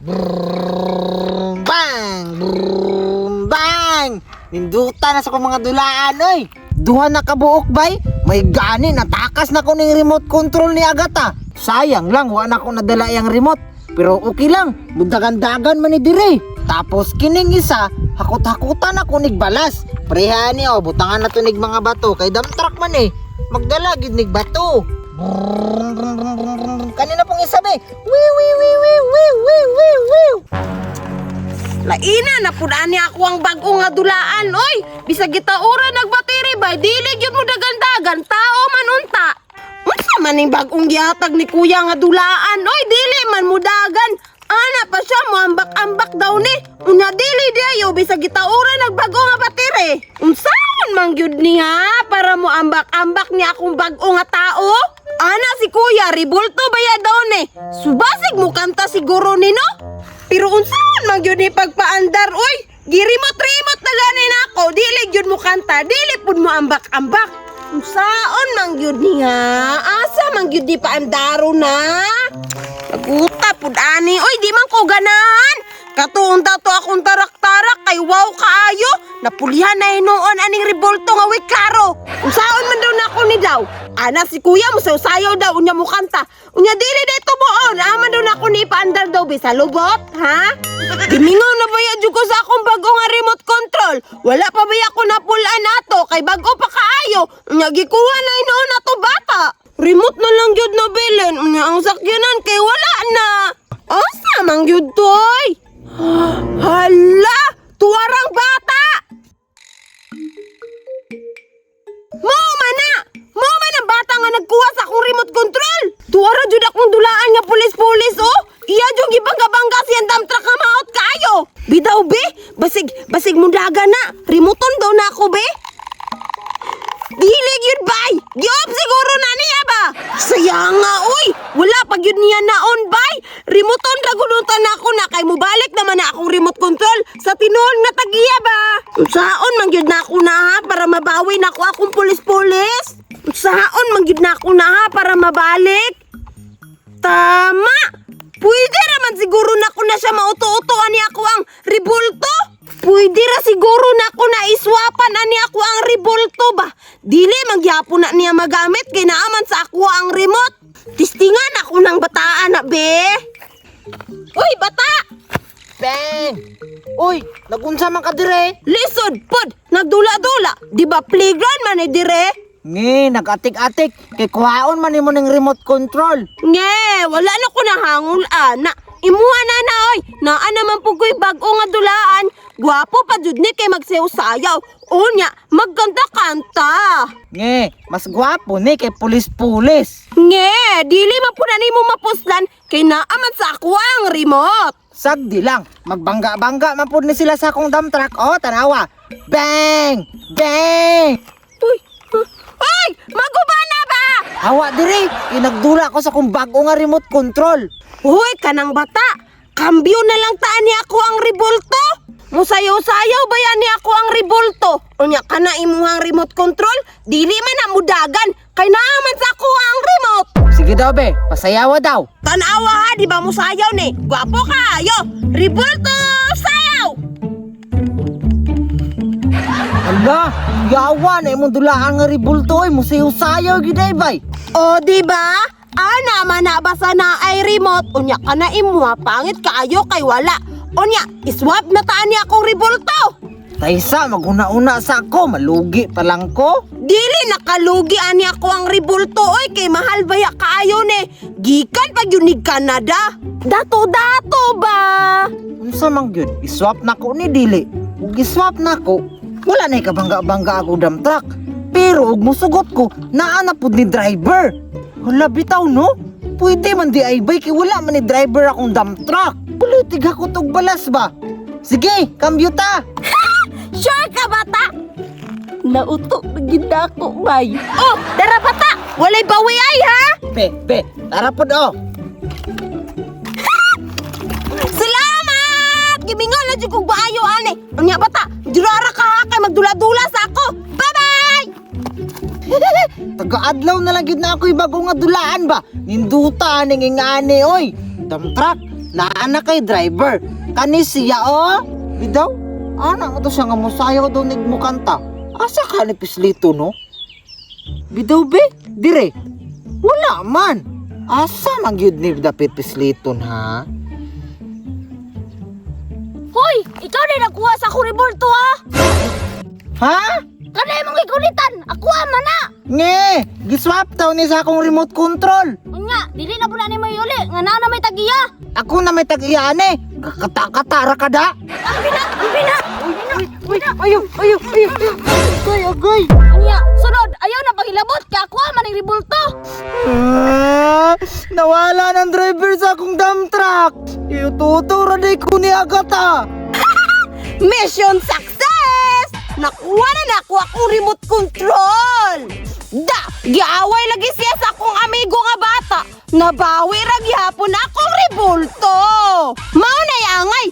Brrrr, bang! Brrrr, bang! Ninduta na sa kong mga dulaan, oy! Duha na kabuok, bay! May gani, natakas na ko ng remote control ni Agata. Sayang lang, wala na ko nadala yung remote. Pero okay lang, budagan-dagan man ni dire. Tapos kining isa, hakot-hakutan ako nigbalas. Preha ni, butangan na to nig mga bato. Kay dump truck man magdala gid nig bato. Brrrr, brrrr, brrrr, brrrr. Kanina pong isa, bay! Wiw, wiw, wiw, wiw, wiw, wiw, wiw, wiw! Laina na pudaan niya ako ang bago nga dulaan, oy! Bisag gitaura nagbateri ba, dili gyud mo dagandagan, tao man unta. Unsa man ning bagong gihatag ni kuya nga dulaan, oy, dili man mudagan. Ana pa siya mo ambak-ambak daw ni. Unya dili dayo bisag gitaura nagbago nga bateri. Unsaon man gyud niya para mo ambak-ambak ni akong bago nga tao? Ana si kuya ribulto baya daw ni. Subasig mo kanta siguro ni no? Pero unsaon man gyud ni pagpaandar oy? Girimot-rimot na ganin ako, dili gyud mo kanta, dili pud mo ambak-ambak. Unsaon man gyud niya? Asa man gyud di paandaro na? Naguta pud ani, oy di man ko ganahan. Katuon daw to akong tarak-tarak kay wow kaayo. Napulihan na hinuon aning rebolto nga way klaro. Unsaon man daw nako ni daw? Ana si kuya mo sayaw daw unya mo kanta. Unya dili day tubuon. Aman daw nako ni paandar daw bisa lubot, ha? Gimingaw na baya jud ko sa akong bago nga remote control. Wala pa baya ko napulaan ato kay bago pa kaayo. Unya gikuha na hinuon ato bata. Remote na lang gyud na bilin. Unya ang sakyanan kay wala na. Asa man gyud toy? Hala! Tuwarang bata! Mao man ang bata nga nagkuha sa akong remote control! Tuwara jud akong dulaan nga pulis-pulis, oh! Iya jud gibangga-bangga siyang dump truck nga maot kaayo! Bitaw, be! Basig mundaga na! Remoton daw na ako, be! Dili gyud bay! Giop siguro na niya ba? Sayang nga, uy! Wala pa gyud niya naon, bay! Remoton ragunutan ako na kay mubalik naman na akong remote control sa tinuod nga tagiya ba? Unsaon man gyud na ako na ha para mabawi na ako akong pulis-pulis? Unsaon man gyud na ako na ha para mabalik? Tama! Pwede raman siguro na ako na siya mauto-uto ani ako ang rebulto? Pwede ra siguro na ako na iswapan ani ako ang rebulto ba? Dili magyapon na niya magamit kay naaman sa ako ang remote. Tistingan ako ng bataan na be. Uy bata! Bang! Uy, nagunsa man ka dire? Lisod pod, nagdula-dula. Di ba playground man dire? Ngi, nag-atik-atik. Kay kuhaon man mo ng remote control. Nge, wala na ko nahangol ana. Imuha na na oy. Naa naman po ko'y bago nga dulaan. Gwapo pa jud ni kay magsayaw-sayaw. Unya, magkanta kanta. Nge, mas gwapo ni kay pulis-pulis. Nge, dili man po na nimo mapuslan kay naaman sa ako ang remote. Sagdi lang, magbangga-bangga man po ni sila sa akong dump truck. Oh, tanawa. Bang! Bang! Uy, maguba na ba? Hawa diri, inagdula ko sa akong bago nga remote control. Uy, kanang bata. Kambyo na lang taan ni ako ang rebolto. Musayaw-sayaw ba yan ni ako ang rebolto? Unya ka na imuhang remote control? Dili man na mudagan. Kay naaman sa ako ang remote. Sige daw be, pasayawa daw. Tanawa ha, di ba mo sayaw ni? Gwapo ka, ayo. Rebolto, sayaw! Ala, yawa na imong dulaan nga ribulto ay musayaw-sayaw giday bay. O, di ba? Ana man na basa na ay remote. Unya ka na imuha, pangit kaayo kay wala. Unya, iswap na taan ni akong rebolto. Taysa, maguna-una sa ako, malugi pa lang ko. Dili nakalugi ani ako ang rebolto oy kay mahal baya kaayo ni. Gikan pag yun ni Canada. Dato-dato ba? Unsa man gyud? Iswap na ko ni dili. Ug iswap na ko, wala na kabangga-bangga ako dump truck. Pero ug musugot ko, naa na pud ni driver. Wala bitaw no? Pwede man di ay bay kay wala man ni driver akong dump truck. Politig ako tog balas ba? Sige, kambyo ta. Sure ka bata? Nauto na gid ako bay. Oh, dara bata. Walay bawi ay ha? Be, tara pod oh. Salamat! Gimingon na jud kog baayo ani. Unya bata, jurara ka ha kay magdula-dula sa ako. Bye-bye! Taga-adlaw na lang gid na ako'y bago nga dulaan ba? Ninduta ning ingani oy. Dump truck, Naana kay driver. Kani siya oh. Bidaw? Ana nga to siya nga musayaw daw nigmukanta. Asa ka ni pislito no? Bidaw be? Dire? Wala man. Asa man gyud ni dapit pisliton ha? Hoy, ikaw na nakuha sa kuribulto ha? Ha? Kanay mong ikulitan, ako ama na. Nge! Giswap daw ni sa akong remote control. Unya, dili na po na ni mo yuli, nga na may tagiya. Ako na may tag-iyaan eh. Kakata-katara ka da. Ambina, ambina. Ayaw. Agay. Unya, sunod, ayaw na paghilabot, kaya ako ama ng ribulto. Nawala ng driver sa akong dump truck. Ituturo na ko ni Agata. Mission success! Nakuha na ako akong remote control! Da! Giaway lagi siya sa akong amigo nga bata! Nabawi ra gyapon akong rebulto! Mao na yangay!